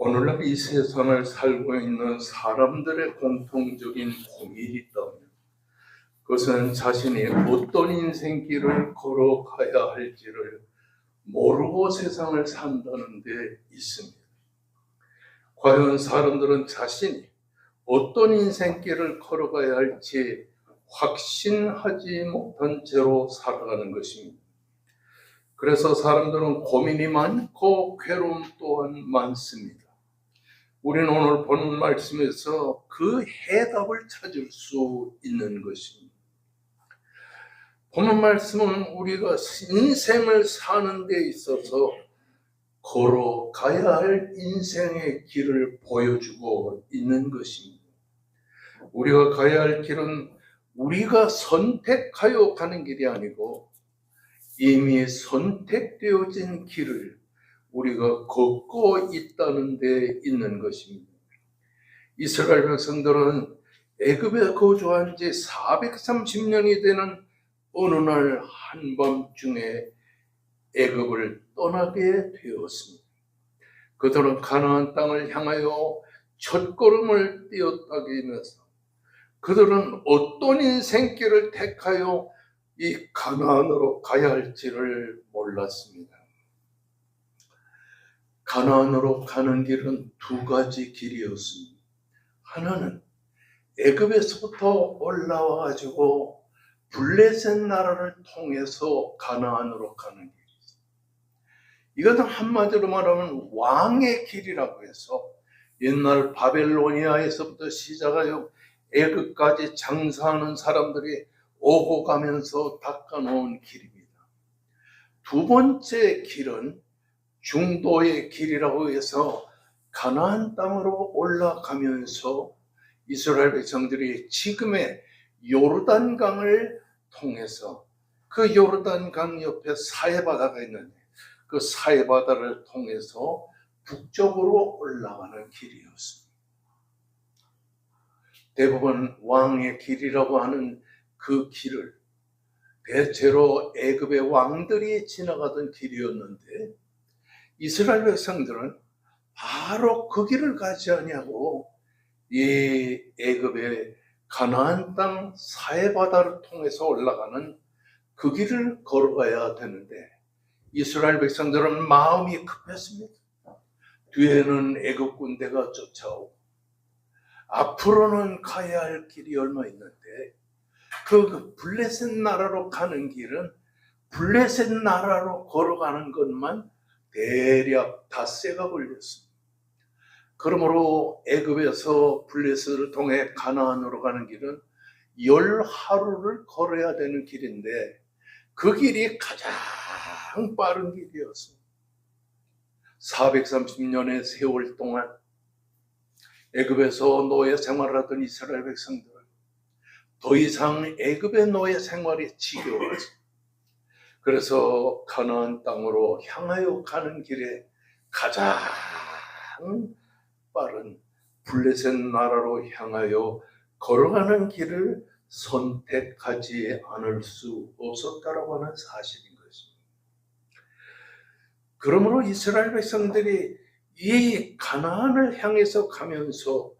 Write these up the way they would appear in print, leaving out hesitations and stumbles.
오늘날 이 세상을 살고 있는 사람들의 공통적인 고민이 있다면 그것은 자신이 어떤 인생길을 걸어가야 할지를 모르고 세상을 산다는 데 있습니다. 과연 사람들은 자신이 어떤 인생길을 걸어가야 할지 확신하지 못한 채로 살아가는 것입니다. 그래서 사람들은 고민이 많고 괴로움 또한 많습니다. 우리는 오늘 보는 말씀에서 그 해답을 찾을 수 있는 것입니다. 보는 말씀은 우리가 인생을 사는 데 있어서 걸어가야 할 인생의 길을 보여주고 있는 것입니다. 우리가 가야 할 길은 우리가 선택하여 가는 길이 아니고 이미 선택되어진 길을 우리가 걷고 있다는 데 있는 것입니다. 이스라엘 백성들은 애굽에 거주한 지 430년이 되는 어느 날 한밤중에 애굽을 떠나게 되었습니다. 그들은 가나안 땅을 향하여 첫걸음을 띄었다기면서 그들은 어떤 인생길을 택하여 이 가나안으로 가야 할지를 몰랐습니다. 가나안으로 가는 길은 두 가지 길이었습니다. 하나는 애굽에서부터 올라와 가지고 블레셋 나라를 통해서 가나안으로 가는 길이었습니다. 이것은 한마디로 말하면 왕의 길이라고 해서 옛날 바벨로니아에서부터 시작하여 애굽까지 장사하는 사람들이 오고 가면서 닦아놓은 길입니다. 두 번째 길은 중도의 길이라고 해서 가나안 땅으로 올라가면서 이스라엘 백성들이 지금의 요르단강을 통해서 그 요르단강 옆에 사해바다가 있는데 그 사해바다를 통해서 북쪽으로 올라가는 길이었습니다. 대부분 왕의 길이라고 하는 그 길을 대체로 애굽의 왕들이 지나가던 길이었는데 이스라엘 백성들은 바로 그 길을 가지 아니하고 이 애굽의 가나안 땅 사해바다를 통해서 올라가는 그 길을 걸어가야 되는데 이스라엘 백성들은 마음이 급했습니다. 뒤에는 애굽 군대가 쫓아오고 앞으로는 가야 할 길이 얼마 있는데 그 블레셋 나라로 가는 길은 블레셋 나라로 걸어가는 것만 대략 닷새가 걸렸습니다. 그러므로 애굽에서 블레셋을 통해 가나안으로 가는 길은 10하루를 걸어야 되는 길인데 그 길이 가장 빠른 길이었습니다. 430년의 세월 동안 애굽에서 노예 생활하던 이스라엘 백성들은 더 이상 애굽의 노예 생활이 지겨워서 그래서 가나안 땅으로 향하여 가는 길에 가장 빠른 블레셋 나라로 향하여 걸어가는 길을 선택하지 않을 수 없었다라고 하는 사실인 것입니다. 그러므로 이스라엘 백성들이 이 가나안을 향해서 가면서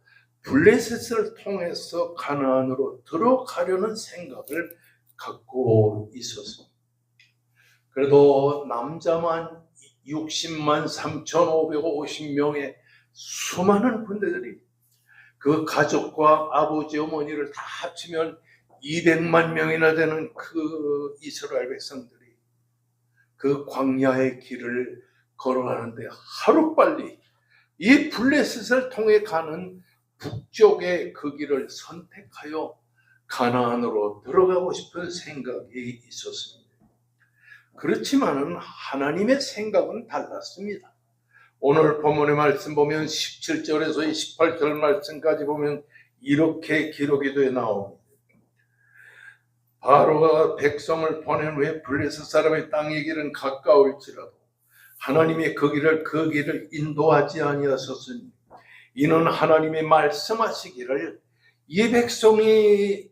블레셋을 통해서 가나안으로 들어가려는 생각을 갖고 있었습니다. 그래도 남자만 60만 3,550명의 수많은 군대들이 그 가족과 아버지 어머니를 다 합치면 200만 명이나 되는 그 이스라엘 백성들이 그 광야의 길을 걸어가는데 하루빨리 이 블레셋을 통해 가는 북쪽의 그 길을 선택하여 가나안으로 들어가고 싶은 생각이 있었습니다. 그렇지만은 하나님의 생각은 달랐습니다. 오늘 본문의 말씀 보면 17절에서 18절 말씀까지 보면 이렇게 기록이 되어 나옵니다. 바로가 백성을 보낸 후에 블레셋 사람의 땅의 길은 가까울지라도 하나님이 그 길을 인도하지 아니하셨으니 이는 하나님이 말씀하시기를 이 백성이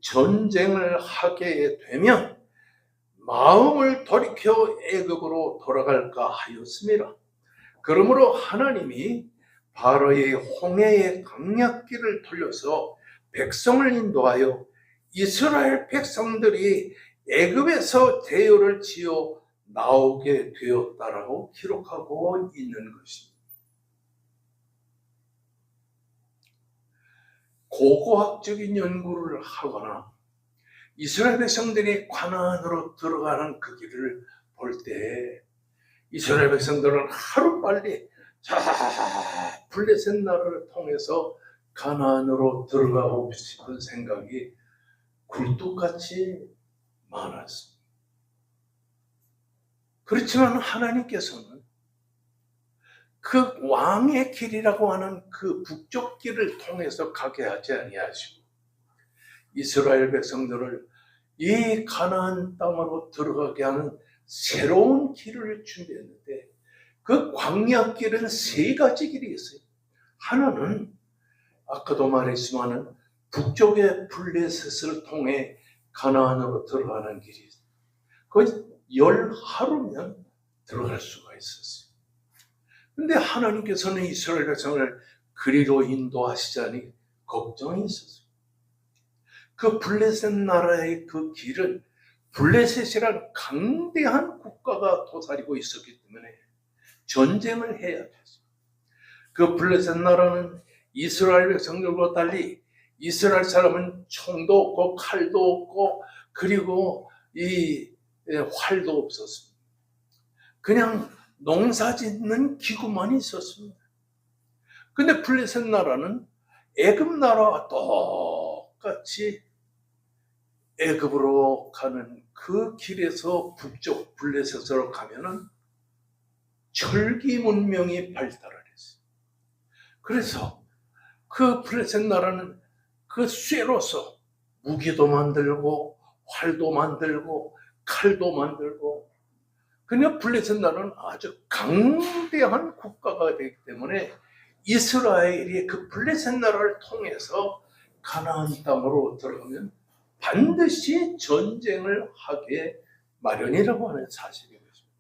전쟁을 하게 되면 마음을 돌이켜 애굽으로 돌아갈까 하였습니다. 그러므로 하나님이 바로의 홍해의 강약길을 돌려서 백성을 인도하여 이스라엘 백성들이 애굽에서 대열을 지어 나오게 되었다라고 기록하고 있는 것입니다. 고고학적인 연구를 하거나 이스라엘 백성들이 가나안으로 들어가는 그 길을 볼 때 이스라엘 백성들은 하루빨리 블레셋 나라를 통해서 가나안으로 들어가고 싶은 생각이 굴뚝같이 많았습니다. 그렇지만 하나님께서는 그 왕의 길이라고 하는 그 북쪽 길을 통해서 가게 하지 아니하시고 이스라엘 백성들을 이 가나안 땅으로 들어가게 하는 새로운 길을 준비했는데 그 광야길은 3가지 길이 있어요. 하나는 아까도 말했지만 북쪽의 블레셋을 통해 가나안으로 들어가는 길이 있어요. 거의 10하루면 들어갈 수가 있었어요. 근데 하나님께서는 이스라엘 백성을 그리로 인도하시자니 걱정이 있었어요. 그 블레셋 나라의 그 길은 블레셋이란 강대한 국가가 도사리고 있었기 때문에 전쟁을 해야 됐어요. 그 블레셋 나라는 이스라엘 백성들과 달리 이스라엘 사람은 총도 없고 칼도 없고 그리고 이 활도 없었습니다. 그냥 농사 짓는 기구만 있었습니다. 근데 블레셋 나라는 애굽 나라와 똑같이 애굽으로 가는 그 길에서 북쪽 블레셋으로 가면은 철기 문명이 발달을 했어요. 그래서 그 블레셋 나라는 그 쇠로서 무기도 만들고 활도 만들고 칼도 만들고 그냥 블레셋 나라는 아주 강대한 국가가 되기 때문에 이스라엘이 그 블레셋 나라를 통해서 가나안 땅으로 들어가면 반드시 전쟁을 하게 마련이라고 하는 사실인 것입니다.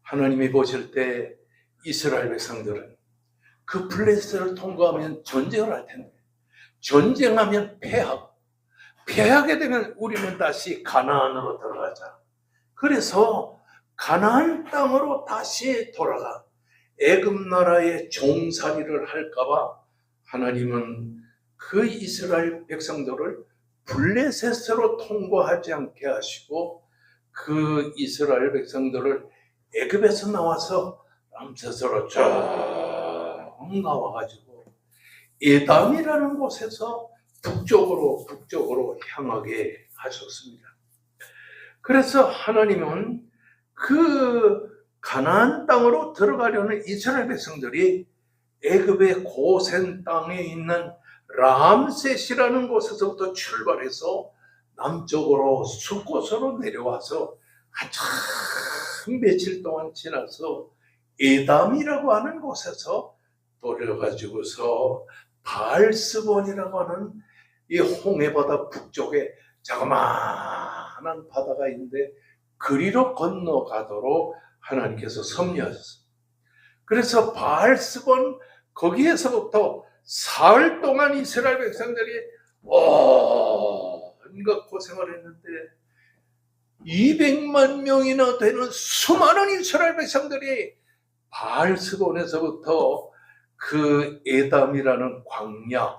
하나님이 보실 때 이스라엘 백성들은 그 블레셋을 통과하면 전쟁을 할 텐데 전쟁하면 패하게 되면 우리는 다시 가나안으로 들어가자. 그래서 가나안 땅으로 다시 돌아가 애굽 나라의 종살이를 할까봐 하나님은 그 이스라엘 백성들을 블레셋으로 통과하지 않게 하시고 그 이스라엘 백성들을 애굽에서 나와서 람세스로 쭉 나와가지고 에담이라는 곳에서 북쪽으로 향하게 하셨습니다. 그래서 하나님은 그 가나안 땅으로 들어가려는 이스라엘 백성들이 애굽의 고센 땅에 있는 람셋이라는 곳에서부터 출발해서 남쪽으로 숲곳으로 내려와서 한참 며칠 동안 지나서 에담이라고 하는 곳에서 돌려가지고서 바알스본이라고 하는 이 홍해바다 북쪽에 자그마한 바다가 있는데 그리로 건너가도록 하나님께서 섭리하셨어요. 그래서 바알스본 거기에서부터 사흘 동안 이스라엘 백성들이 온갖 고생을 했는데 200만 명이나 되는 수많은 이스라엘 백성들이 바알스본에서부터 그 에담이라는 광야,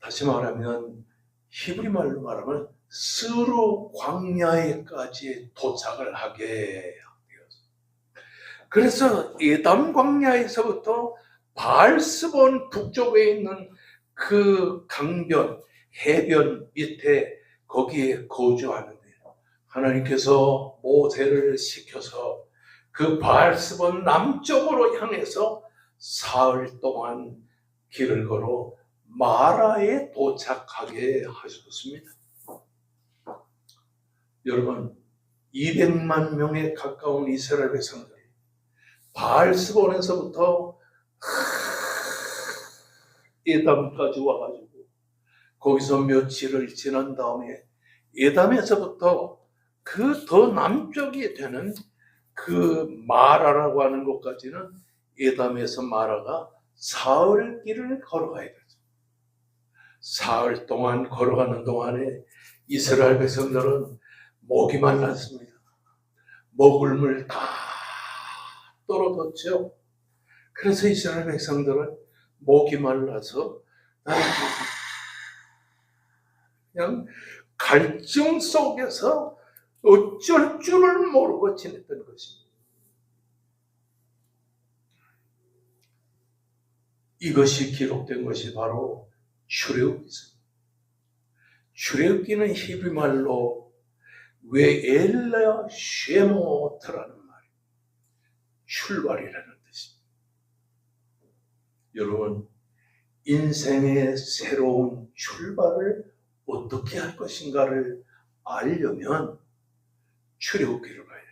다시 말하면 히브리 말로 말하면 스루 광야에까지 도착을 하게 되었어요. 그래서 에담 광야에서부터 바알스본 북쪽에 있는 그 강변, 해변 밑에 거기에 거주하는데 하나님께서 모세를 시켜서 그 바알스본 남쪽으로 향해서 사흘 동안 길을 걸어 마라에 도착하게 하셨습니다. 여러분, 200만 명에 가까운 이스라엘 백성들이 바알스본에서부터 에담까지 와가지고 거기서 며칠을 지난 다음에 에담에서부터 그 더 남쪽이 되는 그 마라라고 하는 곳까지는 에담에서 마라가 사흘 길을 걸어가야 되죠. 사흘 동안 걸어가는 동안에 이스라엘 백성들은 목이 말랐습니다. 먹을 물 다 떨어졌죠. 그래서 이스라엘 백성들은 목이 말라서 그냥 갈증 속에서 어쩔 줄을 모르고 지냈던 것입니다. 이것이 기록된 것이 바로 출애굽기입니다. 출애굽기는 히브리 말로 웨엘라 쉐모트라는 말이에요. 출발이라는 뜻입니다. 여러분, 인생의 새로운 출발을 어떻게 할 것인가를 알려면 출애굽기를 봐야 돼요.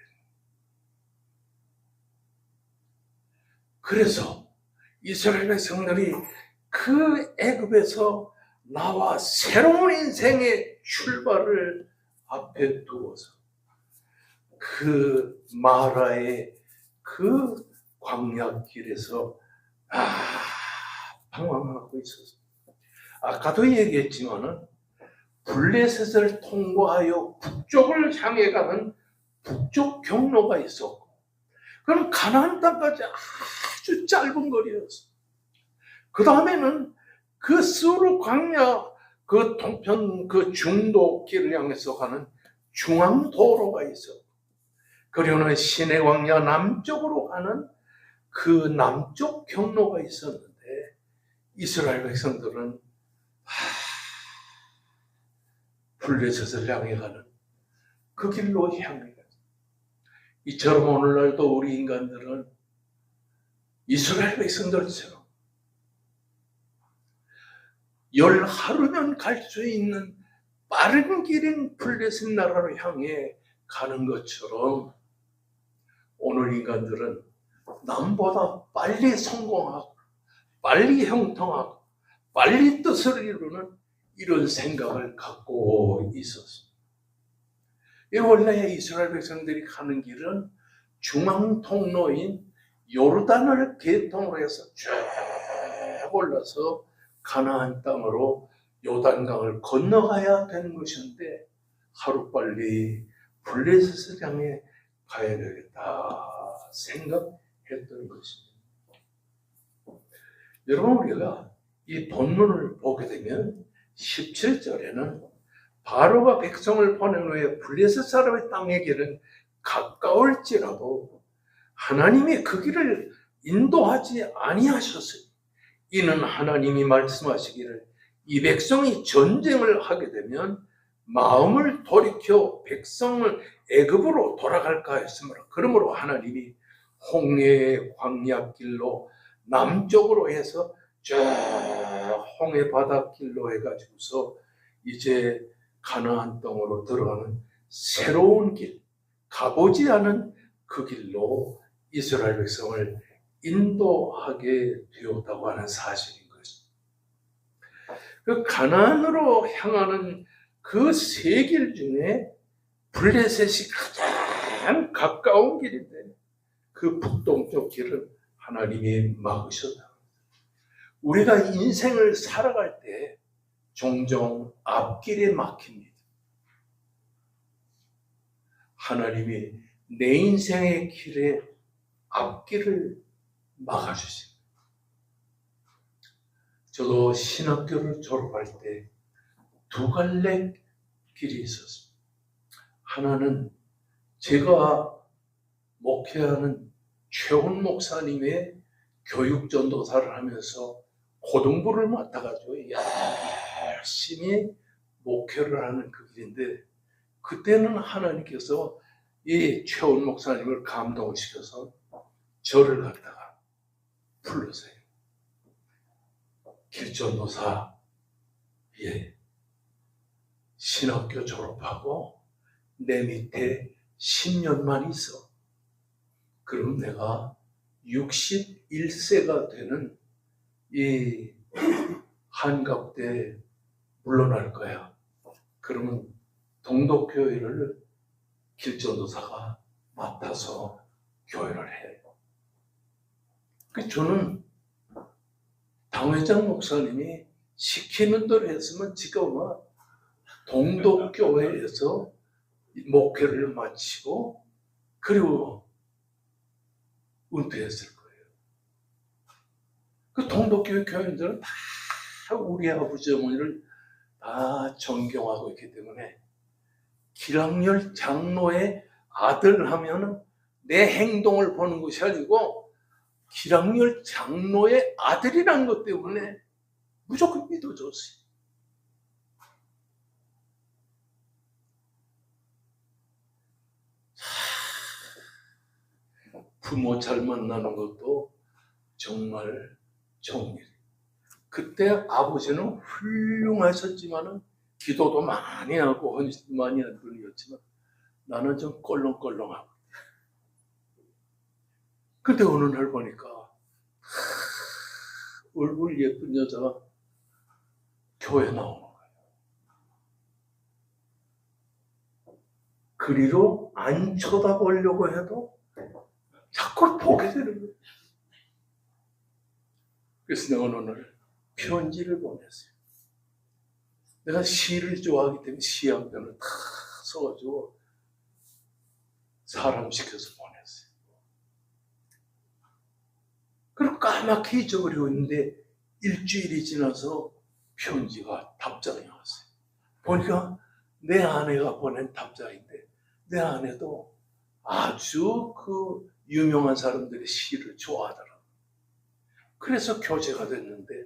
그래서 이스라엘 백성들이 그 애굽에서 나와 새로운 인생의 출발을 앞에 두어서 그 마라의 그 광야길에서 방황하고 있었어요. 아까도 얘기했지만은 블레셋을 통과하여 북쪽을 향해 가는 북쪽 경로가 있었고, 그럼 가나안 땅까지 아주 짧은 거리였어요. 그 다음에는 그 스우르 광야 그 동편 그 중도 길을 향해서 가는 중앙도로가 있었고, 그리고는 시내 광야 남쪽으로 가는 그 남쪽 경로가 있었는데, 이스라엘 백성들은 블레셋을 향해 가는 그 길로 향해 가죠. 이처럼 오늘날도 우리 인간들은 이스라엘 백성들처럼 열 하루면 갈 수 있는 빠른 길인 블레셋 나라로 향해 가는 것처럼 오늘 인간들은 남보다 빨리 성공하고 빨리 형통하고 빨리 뜻을 이루는 이런 생각을 갖고 있었습니다. 원래 이스라엘 백성들이 가는 길은 중앙 통로인 요르단을 계통으로 해서 쭉 올라서 가나안 땅으로 요단강을 건너가야 되는 것인데, 하루빨리 블레셋을 향해 가야 되겠다 생각했던 것입니다. 여러분, 우리가 이 본문을 보게 되면 17절에는 바로가 백성을 보낸 후에 블레셋 사람의 땅의 길은 가까울지라도 하나님이 그 길을 인도하지 아니하셨어요. 이는 하나님이 말씀하시기를 이 백성이 전쟁을 하게 되면 마음을 돌이켜 백성을 애굽으로 돌아갈까 했으므로, 그러므로 하나님이 홍해의 광야길로 남쪽으로 해서 저 홍해 바닷길로 해가지고서 이제 가나안 땅으로 들어가는 새로운 길, 가보지 않은 그 길로 이스라엘 백성을 인도하게 되었다고 하는 사실인 것입니다. 그 가나안으로 향하는 그 세 길 중에 블레셋이 가장 가까운 길인데, 그 북동쪽 길을 하나님이 막으셨다. 우리가 인생을 살아갈 때 종종 앞길에 막힙니다. 하나님이 내 인생의 길에 앞길을 막아주십니다. 저도 신학교를 졸업할 때 두 갈래 길이 있었습니다. 하나는 제가 목회하는 최훈 목사님의 교육 전도사를 하면서 고등부를 맡아가지고 열심히 목회를 하는 그 길인데, 그때는 하나님께서 이 최훈 목사님을 감동시켜서 저를 갖다가 불러서요. 길전도사, 신학교 졸업하고 내 밑에 10년만 있어. 그럼 내가 61세가 되는 이 한갑대에 물러날 거야. 그러면 동독교회를 길전도사가 맡아서 교회를 해. 저는 당회장 목사님이 시키는 대로 했으면 지금 동독교회에서 목회를 마치고 그리고 은퇴했을 거예요. 그 동독교회 교인들은 다 우리 아버지 어머니를 다 존경하고 있기 때문에 기랑열 장로의 아들 하면은 내 행동을 보는 것이 아니고 기랑열 장로의 아들이라는 것 때문에 무조건 믿어줬어요. 부모 잘 만나는 것도 정말 좋은 일이에요. 그때 아버지는 훌륭하셨지만은 기도도 많이 하고 많이 한 분이었지만 나는 좀 껄렁껄렁하고. 근데 어느 날 보니까 얼굴 예쁜 여자가 교회 나오는 거예요. 그리로 안 쳐다보려고 해도 자꾸 보게 되는 거예요. 그래서 내가 어느 날 편지를 보냈어요. 내가 시를 좋아하기 때문에 시 한 편을 다 써가지고 사람 시켜서 보냈어요. 그리고 까맣게 잊어버리고 있는데 일주일이 지나서 편지가 답장이 왔어요. 보니까 내 아내가 보낸 답장인데 내 아내도 아주 그 유명한 사람들의 시를 좋아하더라고요. 그래서 교제가 됐는데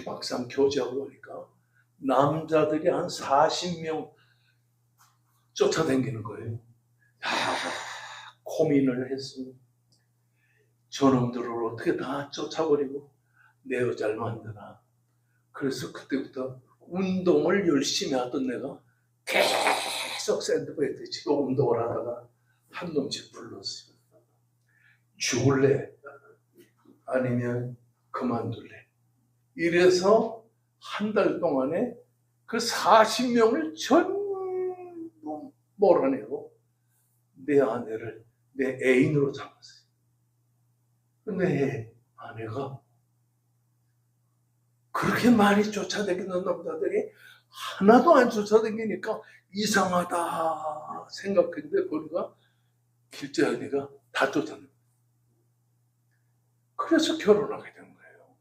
막상 교제하고 보니까 남자들이 한 40명 쫓아다니는 거예요. 고민을 했습니다. 저놈들을 어떻게 다 쫓아버리고 내 여자를 만드나. 그래서 그때부터 운동을 열심히 하던 내가 계속 샌드백에 치고 운동을 하다가 한 놈씩 불렀어요. 죽을래? 아니면 그만둘래? 이래서 한 달 동안에 그 40명을 전부 몰아내고 내 아내를 내 애인으로 잡았어요. 근데 아내가 그렇게 많이 쫓아다니는 남자들이 하나도 안 쫓아다니니까 이상하다 생각했는데 보니까 길자연이가 다 쫓아다녀요. 그래서 결혼하게 된 거예요.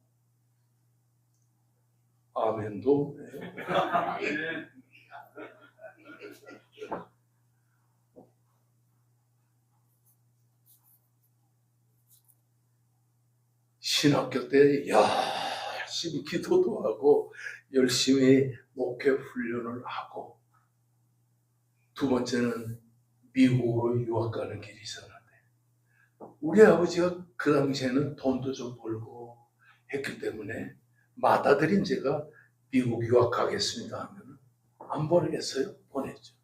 아멘도. 신학교 때 열심히 기도도 하고 열심히 목회 훈련을 하고 두 번째는 미국으로 유학 가는 길이 있었는데 우리 아버지가 그 당시에는 돈도 좀 벌고 했기 때문에 맏아들인 제가 미국 유학 가겠습니다 하면 안 보내겠어요? 보냈죠.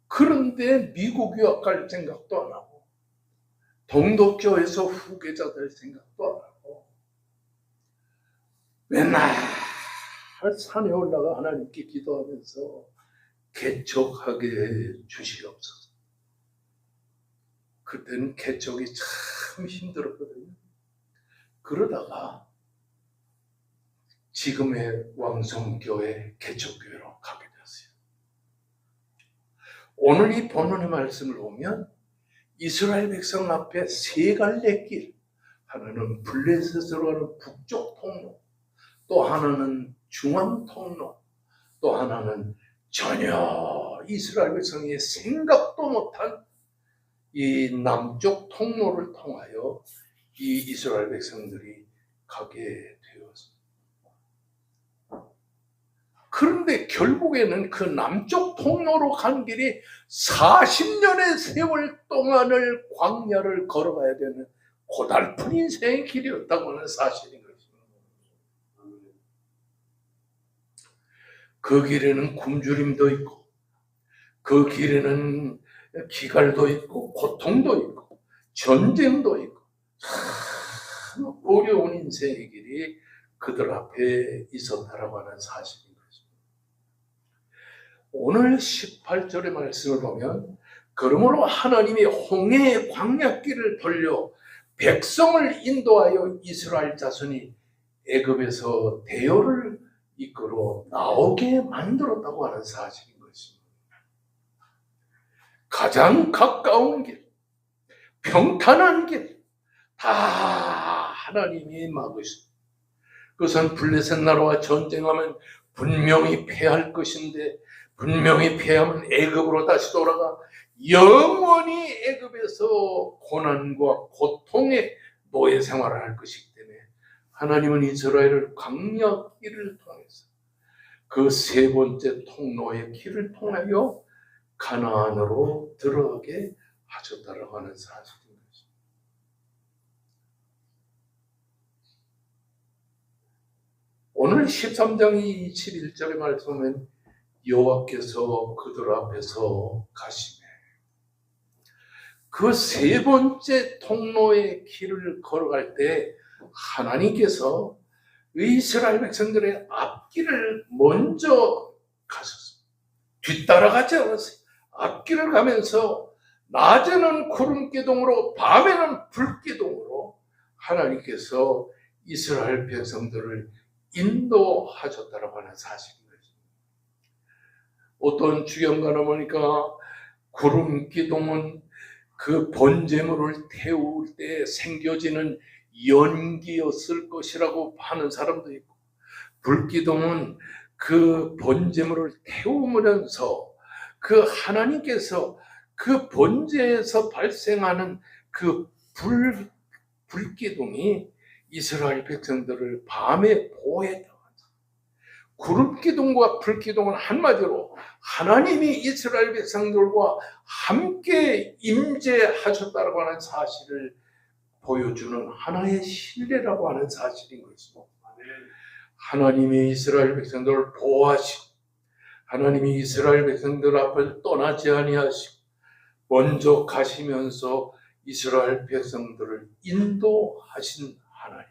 그런데 미국 유학 갈 생각도 안 하고 동독교에서 후계자 될 생각도 안 하고 맨날 산에 올라가 하나님께 기도하면서 개척하게 주시옵소서. 그때는 개척이 참 힘들었거든요. 그러다가 지금의 왕성교회 개척교회로 가게 되었어요. 오늘 이 본문의 말씀을 보면 이스라엘 백성 앞에 세 갈래 길, 하나는 블레셋으로 가는 북쪽 통로, 또 하나는 중앙 통로, 또 하나는 전혀 이스라엘 백성이 생각도 못한 이 남쪽 통로를 통하여 이 이스라엘 백성들이 가게 되었습니다. 그런데 결국에는 그 남쪽 통로로 간 길이 40년의 세월 동안을 광야를 걸어가야 되는 고달픈 인생의 길이었다고 하는 사실인 것입니다. 그 길에는 굶주림도 있고 그 길에는 기갈도 있고 고통도 있고 전쟁도 있고 참 어려운 인생의 길이 그들 앞에 있었다라고 하는 사실인 것입니다. 오늘 18절의 말씀을 보면 그러므로 하나님이 홍해의 광야길을 돌려 백성을 인도하여 이스라엘 자손이 애굽에서 대열을 이끌어 나오게 만들었다고 하는 사실인 것입니다. 가장 가까운 길, 평탄한 길, 다 하나님이 막으시고, 그것은 블레셋 나라와 전쟁하면 분명히 패할 것인데, 분명히 패하면 애굽으로 다시 돌아가 영원히 애굽에서 고난과 고통의 노예 생활을 할 것이기 때문에 하나님은 이스라엘을 광야 길을 통해서 그 세 번째 통로의 길을 통하여 가나안으로 들어가게 하셨다라고 하는 사실인 것입니다. 오늘 13장 21절의 말씀은 여호와께서 그들 앞에서 가시매 그 세 번째 통로의 길을 걸어갈 때 하나님께서 이스라엘 백성들의 앞길을 먼저 가셨어요. 뒤따라가지 않았어요. 앞길을 가면서 낮에는 구름기둥으로 밤에는 불기둥으로 하나님께서 이스라엘 백성들을 인도하셨다고 하는 사실인 것입니다. 어떤 주경가는 보니까 구름기둥은 그 번제물을 태울 때 생겨지는 연기였을 것이라고 하는 사람도 있고, 불기둥은 그 번제물을 태우면서 그 하나님께서 그 번제에서 발생하는 그 불기둥이 이스라엘 백성들을 밤에 보호했다. 구름기둥과 불기둥은 한마디로 하나님이 이스라엘 백성들과 함께 임재하셨다고 하는 사실을 보여주는 하나의 신뢰라고 하는 사실인 것입니다. 하나님이 이스라엘 백성들을 보호하시고, 하나님이 이스라엘 백성들 앞을 떠나지 아니하시고 먼저 가시면서 이스라엘 백성들을 인도하신 하나님.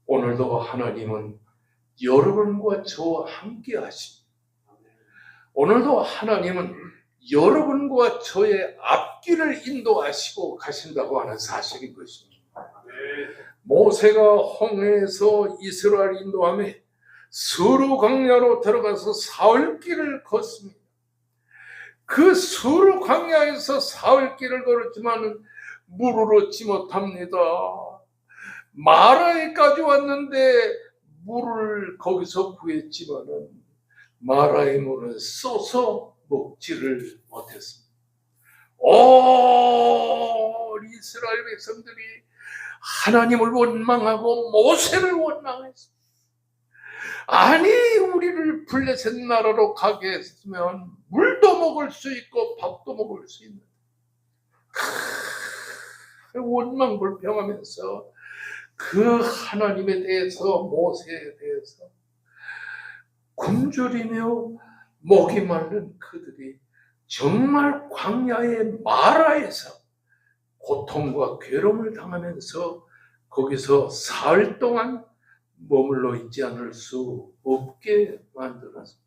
오늘도 하나님은 여러분과 저와 함께 하십니다. 오늘도 하나님은 여러분과 저의 앞길을 인도하시고 가신다고 하는 사실인 것입니다. 모세가 홍해에서 이스라엘 인도하며 수르 광야로 들어가서 사흘길을 걷습니다. 그 수르 광야에서 사흘길을 걸었지만 물을 얻지 못합니다. 마라에까지 왔는데 물을 거기서 구했지만은 마라의 물은 쏘서 먹지를 못했습니다. 이스라엘 백성들이 하나님을 원망하고 모세를 원망했습니다. 아니, 우리를 블레셋 나라로 가게 했으면 물도 먹을 수 있고 밥도 먹을 수 있는, 원망 불평하면서 그 하나님에 대해서, 모세에 대해서 굶주리며 목이 마른 그들이 정말 광야의 마라에서 고통과 괴로움을 당하면서 거기서 사흘 동안 머물러 있지 않을 수 없게 만들었습니다.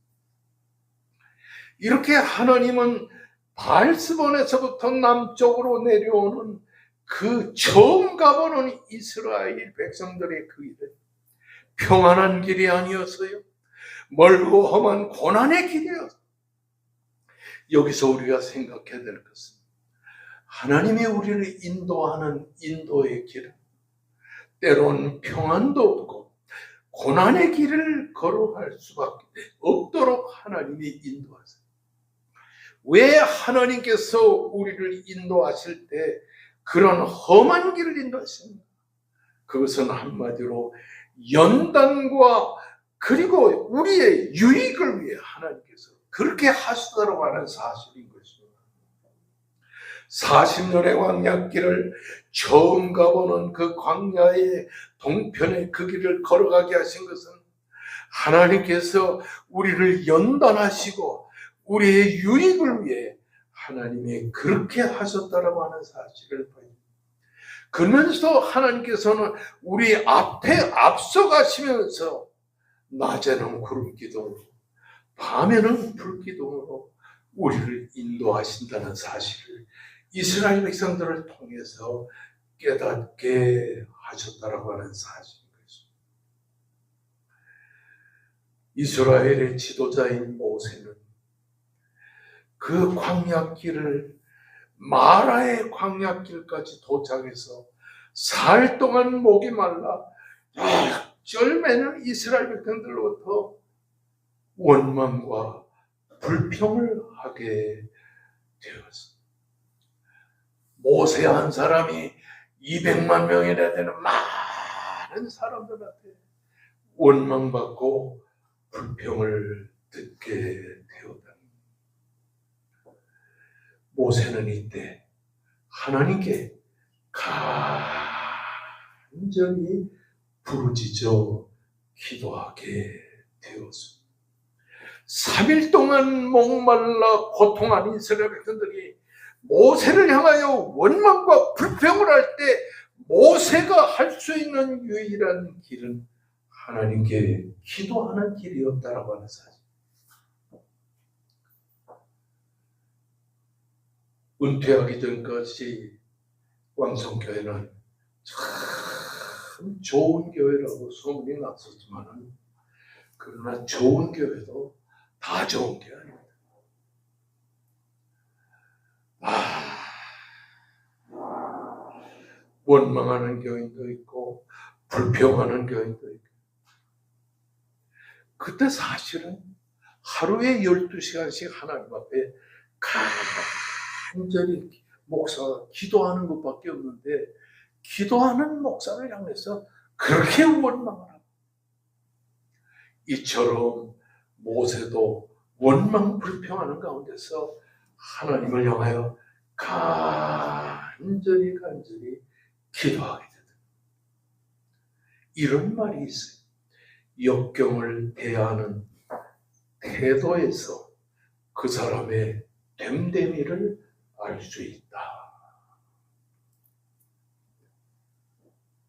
이렇게 하나님은 바알스본에서부터 남쪽으로 내려오는 그 처음 가보는 이스라엘 백성들의 그 길은 평안한 길이 아니었어요. 멀고 험한 고난의 길이었어요. 여기서 우리가 생각해야 될 것은 하나님이 우리를 인도하는 인도의 길은 때론 평안도 없고 고난의 길을 걸어갈 수밖에 없도록 하나님이 인도하세요. 왜 하나님께서 우리를 인도하실 때 그런 험한 길을 인도하십니까? 그것은 한마디로 연단과 그리고 우리의 유익을 위해 하나님께서 그렇게 하시다라고 하는 사실인 것입니다. 40년의 광야길을 처음 가보는 그 광야의 동편의 그 길을 걸어가게 하신 것은 하나님께서 우리를 연단하시고 우리의 유익을 위해 하나님이 그렇게 하셨다라고 하는 사실을 보입니다. 그러면서 하나님께서는 우리 앞에 앞서가시면서 낮에는 구름기둥으로 밤에는 불기둥으로 우리를 인도하신다는 사실을 이스라엘 백성들을 통해서 깨닫게 하셨다라고 하는 사실인 것입니다. 이스라엘의 지도자인 모세는 그 광야길을 마라의 광야길까지 도착해서 사흘 동안 목이 말라 쩔매는 이스라엘 백성들로부터 원망과 불평을 하게 되었습니다. 모세 한 사람이 200만 명이나 되는 많은 사람들한테 원망받고 불평을 듣게 되었다. 모세는 이때 하나님께 간절히 부르짖어 기도하게 되었습니다. 3일 동안 목말라 고통한 이스라엘 백성들이 모세를 향하여 원망과 불평을 할 때 모세가 할 수 있는 유일한 길은 하나님께 기도하는 길이었다라고 하는 사실. 은퇴하기 전까지 왕성교회는 참 좋은 교회라고 소문이 났었지만 그러나 좋은 교회도 다 좋은 게 아닙니다. 원망하는 교인도 있고 불평하는 교인도 있고 그때 사실은 하루에 12시간씩 하나님 앞에 간절히 목사가 기도하는 것밖에 없는데 기도하는 목사를 향해서 그렇게 원망을 하고 이처럼 모세도 원망 불평하는 가운데서 하나님을 향하여 간절히 기도하게 되다. 이런 말이 있어요. 역경을 대하는 태도에서 그 사람의 됨됨이를 알 수 있다.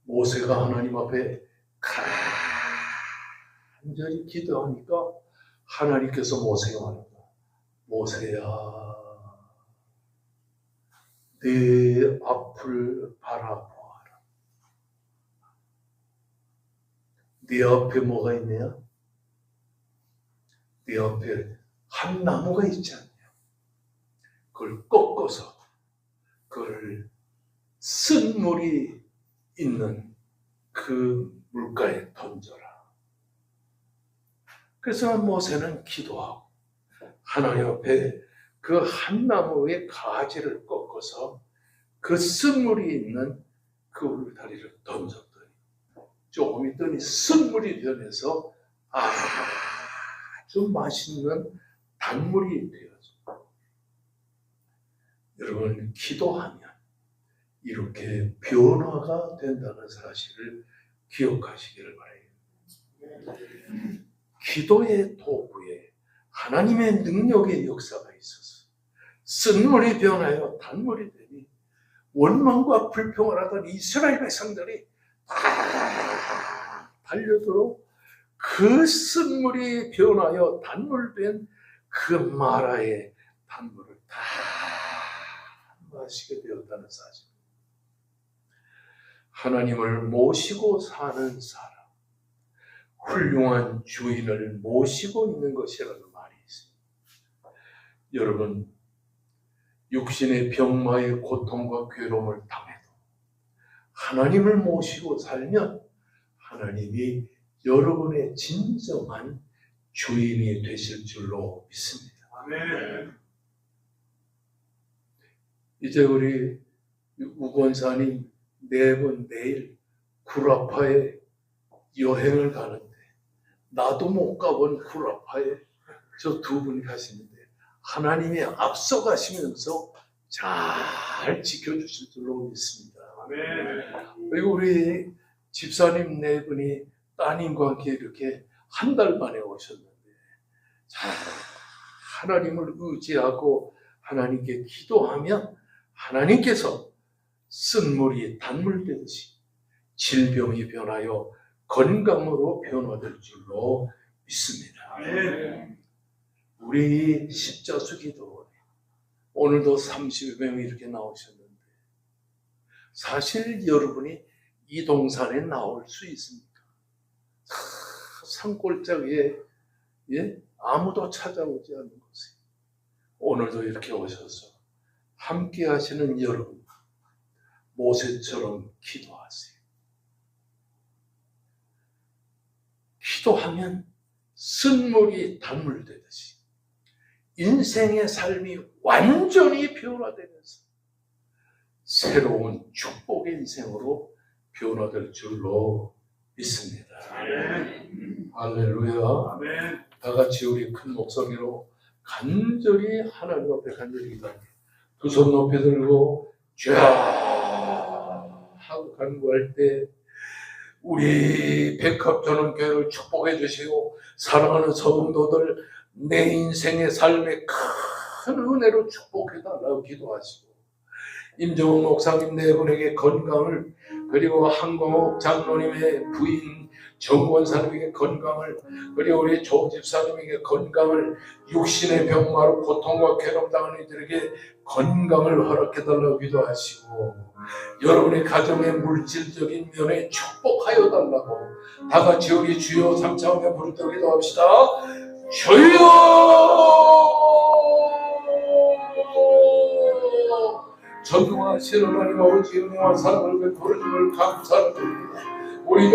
모세가 하나님 앞에 간절히 기도하니까 하나님께서 모세가 말한다. 모세야, 네 앞을 바라보아라. 네 앞에 뭐가 있냐? 네 앞에 한 나무가 있지 않냐? 그걸 꺾어서 그걸 쓴 물이 있는 그 물가에 던져라. 그래서 모세는 기도하고 하나님 앞에 그 한 나무의 가지를 꺾어서 그 쓴물이 있는 그 울타리를 던졌더니 조금 있더니 쓴물이 변해서 아주 맛있는 단물이 되어져. 여러분, 기도하면 이렇게 변화가 된다는 사실을 기억하시기를 바랍니다. 기도의 도구에 하나님의 능력의 역사가 있어서 쓴물이 변하여 단물이 되니 원망과 불평을 하던 이스라엘 백성들이 다 달려들어 그 쓴물이 변하여 단물된 그 마라의 단물을 다 마시게 되었다는 사실. 하나님을 모시고 사는 사람, 훌륭한 주인을 모시고 있는 것이라는 말이 있습니다. 여러분, 육신의 병마의 고통과 괴로움을 당해도 하나님을 모시고 살면 하나님이 여러분의 진정한 주인이 되실 줄로 믿습니다. 아멘. 이제 우리 우권사님 네 분 내일 구라파에 여행을 가는데 나도 못 가본 구라파에 저 두 분이 가시는데 하나님이 앞서가시면서 잘 지켜주실 줄로 믿습니다. 그리고 우리 집사님 네 분이 따님과 함께 이렇게 한 달 만에 오셨는데 잘 하나님을 의지하고 하나님께 기도하면 하나님께서 쓴물이 단물 되듯이 질병이 변하여 건강으로 변화될 줄로 믿습니다. 우리 십자수 기도원에 오늘도 30여 명이 이렇게 나오셨는데 사실 여러분이 이 동산에 나올 수 있습니까? 산골짜기에 아무도 찾아오지 않는 곳에 오늘도 이렇게 오셔서 함께 하시는 여러분, 모세처럼 기도하세요. 기도하면 쓴물이 단물 되듯이 인생의 삶이 완전히 변화되면서 새로운 축복의 인생으로 변화될 줄로 믿습니다. 아멘. 할렐루야. 아멘. 다 같이 우리 큰 목소리로 간절히 하나님 앞에 간절히 기도합니다. 두 손 높이 들고 쫙 하고 간구할 때 우리 백합전원교회를 축복해 주시고 사랑하는 성도들 내 인생의 삶에 큰 은혜로 축복해 달라고 기도하시고 임정훈 목사님 네 분에게 건강을, 그리고 한광옥 장로님의 부인 정권사님에게 건강을, 그리고 우리 조 집사님에게 건강을, 육신의 병마로 고통과 괴롭 당하는 이들에게 건강을 허락해 달라고 기도하시고 여러분의 가정의 물질적인 면에 축복하여 달라고 다 같이 우리 주여 삼창하며 부르짖어 기도합시다. 주여 전능하신 하나님 아버지 은혜와 사랑을 베풀어 주을 감사합니다.